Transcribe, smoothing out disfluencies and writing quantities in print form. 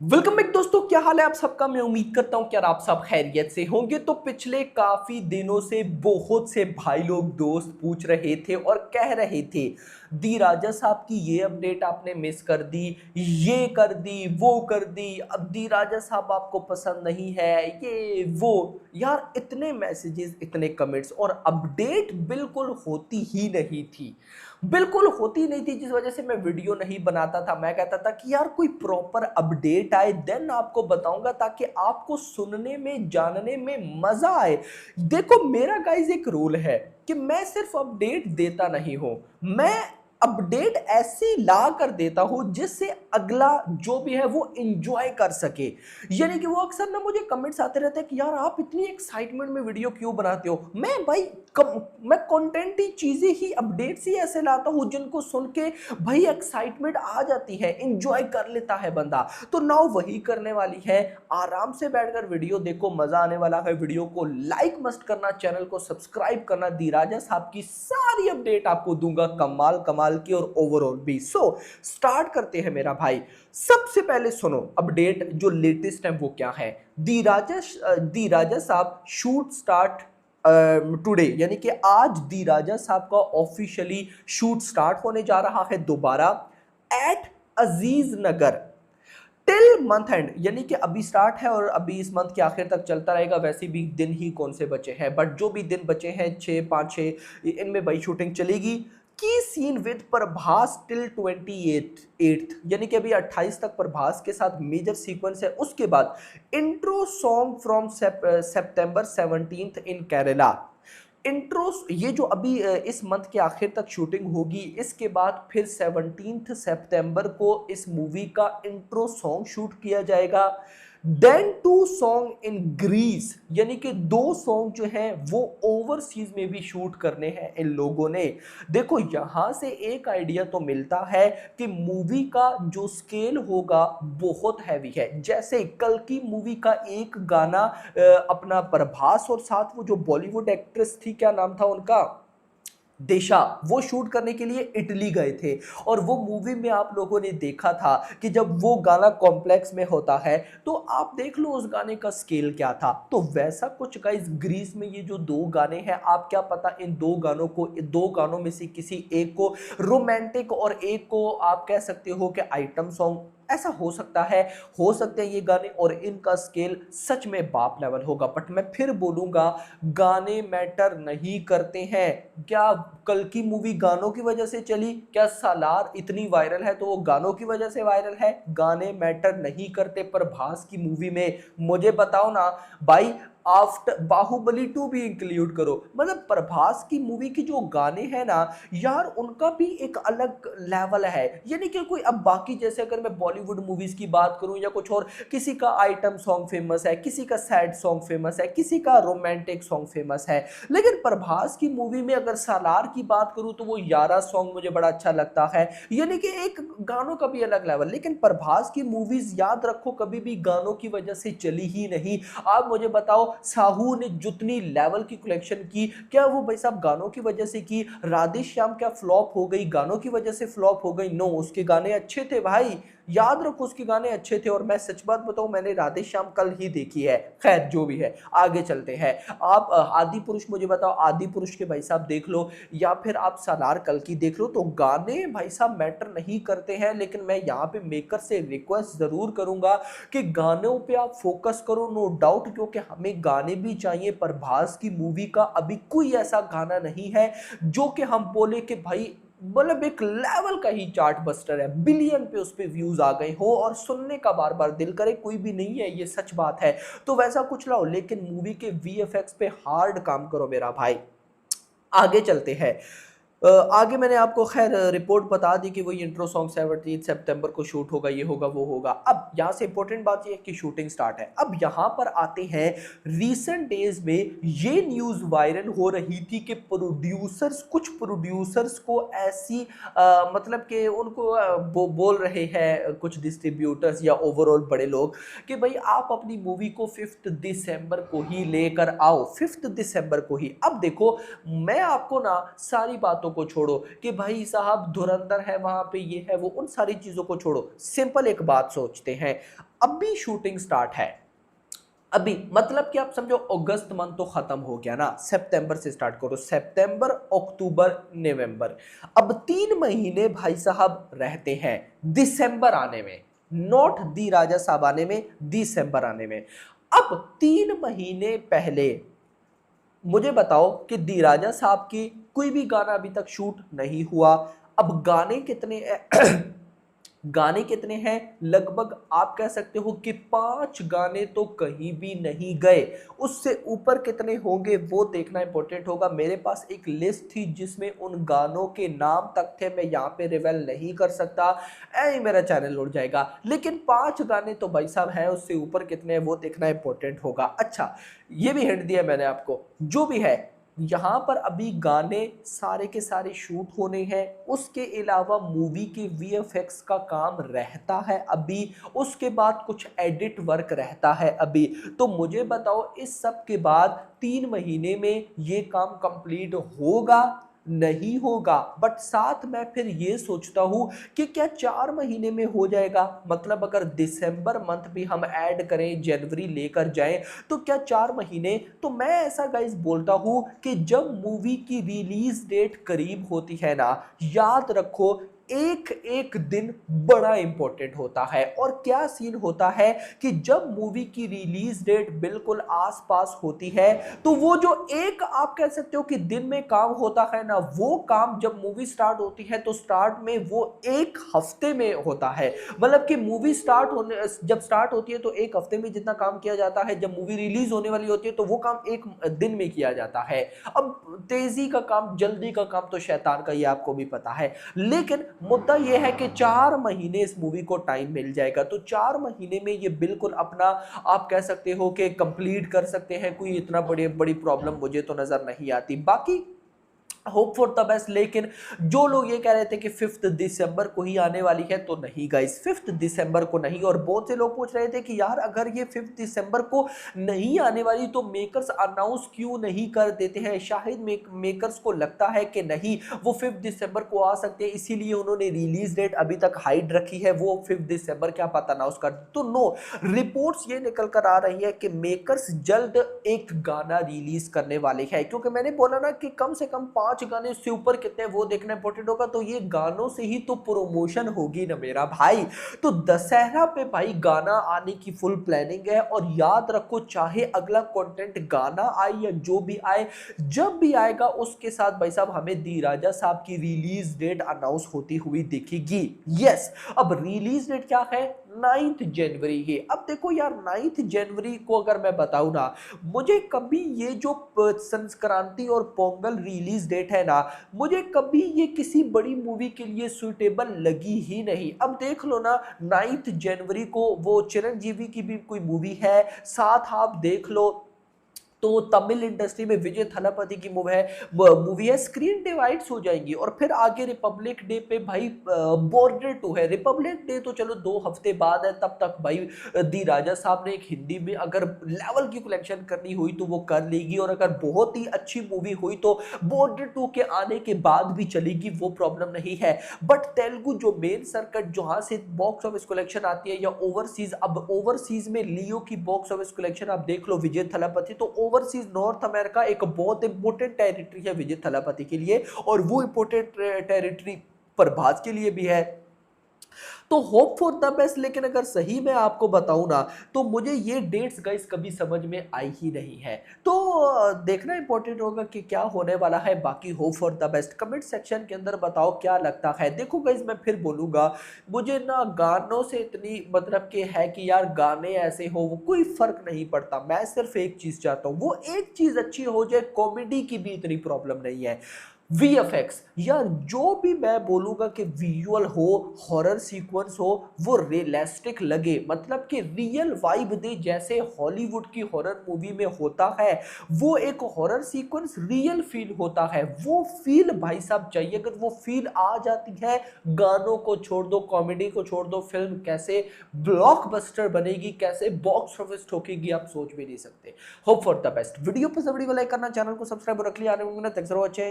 Welcome back दोस्तों, क्या हाल है आप सबका। मैं उम्मीद करता हूं कि यार आप सब खैरियत से होंगे। तो पिछले काफी दिनों से बहुत से भाई लोग दोस्त पूछ रहे थे और कह रहे थे दी राजा साहब की ये अपडेट आपने मिस कर दी, ये कर दी, वो कर दी, अब दी राजा साहब आपको पसंद नहीं है, ये वो। यार इतने मैसेजेस, इतने कमेंट्स और अपडेट बिल्कुल होती ही नहीं थी, बिल्कुल होती नहीं थी, जिस वजह से मैं वीडियो नहीं बनाता था। मैं कहता था कि यार कोई प्रॉपर अपडेट आए देन आपको बताऊंगा, ताकि आपको सुनने में जानने में मजा आए। देखो मेरा गाइस एक रूल है कि मैं सिर्फ अपडेट देता नहीं हूं, मैं अपडेट ऐसे ला कर देता हूं जिससे अगला जो भी है वो एंजॉय कर सके। यानी कि वो अक्सर ना मुझे कमेंट्स आते रहते हैं कि यार आप इतनी एक्साइटमेंट में वीडियो क्यों बनाते हो। मैं भाई मैं कंटेंट ही चीजें ही अपडेट्स ही ऐसे लाता हूं जिनको सुन के भाई एक्साइटमेंट आ जाती है, एंजॉय कर लेता है बंदा। तो नाउ वही करने वाली है, आराम से बैठकर वीडियो देखो, मजा आने वाला है। वीडियो को लाइक मस्ट करना, चैनल को सब्सक्राइब करना, दी राजा साहब की सारी अपडेट आपको दूंगा, कमाल कमाल की और ओवरऑल भी। सो स्टार्ट करते हैं मेरा भाई। सबसे पहले सुनो अपडेट जो लेटेस्ट है वो क्या है। दी राजा साहब शूट स्टार्ट टुडे, यानी कि आज दी राजा साहब का ऑफिशियली शूट स्टार्ट होने जा रहा है दोबारा at Aziz Nagar till month end. यानी कि अभी स्टार्ट है और अभी इस मंथ के आखिर तक चलता रहेगा। वैसे भी दिन ही कौन से बचे हैं, बट जो भी दिन बचे हैं, छः पाँच छः, इनमें भाई शूटिंग चलेगी। की seen with Prabhas till 28th, यानी कि अभी 28 तक प्रभास के साथ मेजर सीक्वेंस है। उसके बाद intro song from September 17th in Kerala. Intro ये जो अभी इस मंथ के आखिर तक शूटिंग होगी, इसके बाद फिर 17 सितंबर को इस मूवी का इंट्रो सॉन्ग शूट किया जाएगा। देन 2 सॉन्ग इन ग्रीस, यानी कि 2 सॉन्ग जो हैं वो ओवरसीज में भी शूट करने हैं इन लोगों ने। देखो यहां से एक आइडिया तो मिलता है कि मूवी का जो स्केल होगा बहुत हैवी है। जैसे कल की मूवी का एक गाना अपना प्रभास और साथ वो जो बॉलीवुड एक्ट्रेस थी, क्या नाम था उनका, दिशा, वो शूट करने के लिए इटली गए थे। और वो मूवी में आप लोगों ने देखा था कि जब वो गाना कॉम्प्लेक्स में होता है तो आप देख लो उस गाने का स्केल क्या था। तो वैसा कुछ गाइस ग्रीस में ये जो 2 गाने हैं, आप क्या पता इन 2 गानों में से किसी एक को रोमांटिक और एक को आप कह सकते हो कि आइटम सॉन्ग, ऐसा हो सकता है। हो सकते हैं ये गाने और इनका स्केल सच में बाप लेवल होगा। बट मैं फिर बोलूंगा, गाने मैटर नहीं करते हैं। क्या कल की मूवी गानों की वजह से चली? क्या सालार इतनी वायरल है तो वो गानों की वजह से वायरल है? गाने मैटर नहीं करते। प्रभास की मूवी में मुझे बताओ ना भाई, आफ्टर बाहुबली 2 भी इंक्लूड करो, मतलब प्रभास की मूवी की जो गाने हैं ना यार, उनका भी एक अलग लेवल है। यानी कि कोई अब बाकी जैसे अगर मैं बॉलीवुड मूवीज की बात करूं या कुछ और, किसी का आइटम सॉन्ग फेमस है, किसी का सैड सॉन्ग फेमस है, किसी का रोमांटिक सॉन्ग फेमस है। लेकिन प्रभास की मूवी में अगर सालार की बात करूं तो वो यारा सॉन्ग मुझे बड़ा अच्छा लगता है। यानी कि एक गानों का भी अलग लेवल। लेकिन प्रभास की मूवीज याद रखो कभी भी गानों की वजह से चली ही नहीं। आप मुझे बताओ, साहू ने जितनी लेवल की कलेक्शन की, क्या वो भाई साहब गानों की वजह से की? राधे श्याम क्या फ्लॉप हो गई गानों की वजह से फ्लॉप हो गई? नो, उसके गाने अच्छे थे भाई, याद रखो उसके गाने अच्छे थे। और मैं सच बात बताऊं, मैंने राधे श्याम कल ही देखी है। खैर जो भी है, आगे चलते हैं। आप आदि पुरुष मुझे बताओ, आदि पुरुष के भाई साहब देख लो या फिर आप सालार कल की देख लो, तो गाने भाई साहब मैटर नहीं करते हैं। लेकिन मैं यहाँ पे मेकर से रिक्वेस्ट जरूर करूंगा कि गानों पे आप फोकस करो, नो डाउट, क्योंकि हमें गाने भी चाहिए। प्रभास की मूवी का अभी कोई ऐसा गाना नहीं है जो कि हम बोले कि भाई मतलब एक लेवल का ही चार्ट बस्टर है, बिलियन पे उस पे व्यूज आ गए हो और सुनने का बार बार दिल करे, कोई भी नहीं है, ये सच बात है। तो वैसा कुछ लाओ, लेकिन मूवी के वीएफएक्स पे हार्ड काम करो मेरा भाई। आगे चलते हैं। आगे मैंने आपको खैर रिपोर्ट बता दी कि वही इंट्रो सॉन्ग 17 सितंबर को शूट होगा, ये होगा वो होगा। अब यहाँ से इंपॉर्टेंट बात ये है कि शूटिंग स्टार्ट है। अब यहाँ पर आते हैं, रीसेंट डेज में ये न्यूज़ वायरल हो रही थी कि कुछ प्रोड्यूसर्स को ऐसी मतलब कि उनको बोल रहे हैं कुछ डिस्ट्रीब्यूटर्स या ओवरऑल बड़े लोग कि भाई आप अपनी मूवी को 5 दिसंबर को ही लेकर आओ, 5 दिसंबर को ही। अब देखो, मैं आपको ना सारी बातों को छोड़ो कि भाई साहब धुरंधर है, वहां पे ये है वो, उन सारी चीजों को छोड़ो, सिंपल एक बात सोचते हैं। अभी शूटिंग स्टार्ट है, अभी मतलब कि आप समझो अगस्त मंथ तो खत्म हो गया ना, सितंबर से स्टार्ट करो, सितंबर अक्टूबर नवंबर, अब 3 महीने भाई साहब रहते हैं दिसंबर आने में, नॉट दी राजा साहब आने में, दिसंबर आने में। अब 3 महीने पहले मुझे बताओ कि दी राजा साहब की कोई भी गाना अभी तक शूट नहीं हुआ। अब गाने कितने गाने कितने हैं, लगभग आप कह सकते हो कि 5 गाने तो कहीं भी नहीं गए, उससे ऊपर कितने होंगे वो देखना इंपॉर्टेंट होगा। मेरे पास एक लिस्ट थी जिसमें उन गानों के नाम तक थे, मैं यहाँ पे रिवेल नहीं कर सकता, ऐ मेरा चैनल उड़ जाएगा, लेकिन 5 गाने तो भाई साहब हैं, उससे ऊपर कितने हैं वो देखना इंपॉर्टेंट होगा। अच्छा, ये भी हिंट दिया मैंने आपको, जो भी है यहाँ पर अभी गाने सारे के सारे शूट होने हैं, उसके अलावा मूवी के वीएफएक्स का काम रहता है अभी, उसके बाद कुछ एडिट वर्क रहता है अभी। तो मुझे बताओ इस सब के बाद 3 महीने में ये काम कंप्लीट होगा नहीं होगा? बट साथ मैं फिर ये सोचता हूं कि क्या 4 महीने में हो जाएगा, मतलब अगर दिसंबर मंथ भी हम ऐड करें, जनवरी लेकर जाएं, तो क्या 4 महीने? तो मैं ऐसा गाइस बोलता हूं कि जब मूवी की रिलीज डेट करीब होती है ना, याद रखो एक एक दिन बड़ा इंपॉर्टेंट होता है। और क्या सीन होता है कि जब मूवी की रिलीज डेट बिल्कुल आसपास होती है, तो वो जो एक आप कह सकते हो कि दिन में काम होता है ना, वो काम जब मूवी स्टार्ट होती है तो स्टार्ट में वो एक हफ्ते में होता है। मतलब कि मूवी स्टार्ट होने जब स्टार्ट होती है तो एक हफ्ते में जितना काम किया जाता है, जब मूवी रिलीज होने वाली होती है तो वो काम एक दिन में किया जाता है। अब तेजी का काम, जल्दी का काम तो शैतान का, ये आपको भी पता है। लेकिन मुद्दा यह है कि 4 महीने इस मूवी को टाइम मिल जाएगा, तो 4 महीने में ये बिल्कुल अपना आप कह सकते हो कि कंप्लीट कर सकते हैं। कोई इतना बड़ी प्रॉब्लम मुझे तो नजर नहीं आती। बाकी होप फॉर द बेस्ट। लेकिन जो लोग ये कह रहे थे कि 5 दिसंबर को ही आने वाली है, तो नहीं गाइस, 5 दिसंबर को नहीं। और बहुत से लोग पूछ रहे थे कि यार अगर ये 5 दिसंबर को नहीं आने वाली तो मेकर्स अनाउंस क्यों नहीं कर देते हैं? शायद मेकर्स को लगता है कि नहीं वो 5 दिसंबर को आ सकते हैं, इसीलिए उन्होंने रिलीज डेट अभी तक हाइड रखी है, वो 5 दिसंबर क्या पता अनाउंस कर। तो नो, रिपोर्ट्स ये निकल कर आ रही है कि मेकर्स जल्द एक गाना रिलीज करने वाले हैं, क्योंकि मैंने बोला ना कि कम से कम 5 गाने, उससे ऊपर कितने वो देखना इंपॉर्टेंट होगा। तो ये गानों से ही तो प्रमोशन होगी ना मेरा भाई। तो दशहरा पे भाई गाना आने की फुल प्लानिंग है। और याद रखो, चाहे अगला कंटेंट गाना आए या जो भी आए, जब भी आएगा उसके साथ भाई साहब हमें दी राजा साहब की रिलीज डेट अनाउंस होती हुई दिखेगी। यस, अब रिलीज डेट क्या है? 9 जनवरी है। अब देखो यार, 9 जनवरी को अगर मैं बताऊं ना, मुझे कभी ये जो संक्रांति और पोंगल रिलीज डेट है ना, मुझे कभी ये किसी बड़ी मूवी के लिए सुइटेबल लगी ही नहीं। अब देख लो ना, 9 जनवरी को वो चिरंजीवी की भी कोई मूवी है, साथ आप देख लो तो तमिल इंडस्ट्री में विजय थलापति की मूवी है, स्क्रीन डिवाइड्स हो जाएंगी। और फिर आगे रिपब्लिक डे पे भाई बॉर्डर 2 है। रिपब्लिक डे तो चलो 2 हफ्ते बाद है, तब तक भाई दी राजा साहब ने एक हिंदी में अगर लेवल की कलेक्शन करनी हुई तो वो कर लेगी, और अगर बहुत ही अच्छी मूवी हुई तो बॉर्डर 2 के आने के बाद भी चलेगी, वो प्रॉब्लम नहीं है। बट तेलुगु जो मेन सर्किट जहां से बॉक्स ऑफिस कलेक्शन आती है, या ओवरसीज, अब ओवरसीज में लियो की बॉक्स ऑफिस कलेक्शन आप देख लो विजय थलापति, तो ओवरसीज नॉर्थ अमेरिका एक बहुत इंपॉर्टेंट टेरिटरी है विजय थलापति के लिए, और वो इंपॉर्टेंट टेरिटरी प्रभास के लिए भी है। तो होप फॉर द बेस्ट। लेकिन अगर सही मैं आपको बताऊं ना, तो मुझे ये डेट्स गाइस कभी समझ में आई ही नहीं है। तो देखना इंपॉर्टेंट होगा कि क्या होने वाला है। बाकी hope for the best. Comment section के अंदर बताओ क्या लगता है। देखो गाइस, मैं फिर बोलूंगा, मुझे ना गानों से इतनी मतलब कि है कि यार गाने ऐसे हो, वो कोई फर्क नहीं पड़ता। मैं सिर्फ एक चीज चाहता हूं, वो एक चीज अच्छी हो जाए, कॉमेडी की भी इतनी प्रॉब्लम नहीं है। वीएफएक्स, यार जो भी मैं बोलूंगा कि विजुअल हो, हॉरर सीक्वेंस हो, वो रियलिस्टिक लगे, मतलब कि रियल वाइब दे, जैसे हॉलीवुड की हॉरर मूवी में होता है। वो एक हॉरर सीक्वेंस रियल फील होता है, वो फील भाई साहब चाहिए। अगर वो फील आ जाती है, गानों को छोड़ दो, कॉमेडी को छोड़ दो, फिल्म कैसे ब्लॉकबस्टर बनेगी, कैसे बॉक्स ऑफिस ठोकेगी, आप सोच भी नहीं सकते। Hope for the best. Video पसंद, वीडियो को लाइक करना, चैनल को सब्सक्राइब रख लिया। आने वाले थैंक्स फॉर वॉचिंग।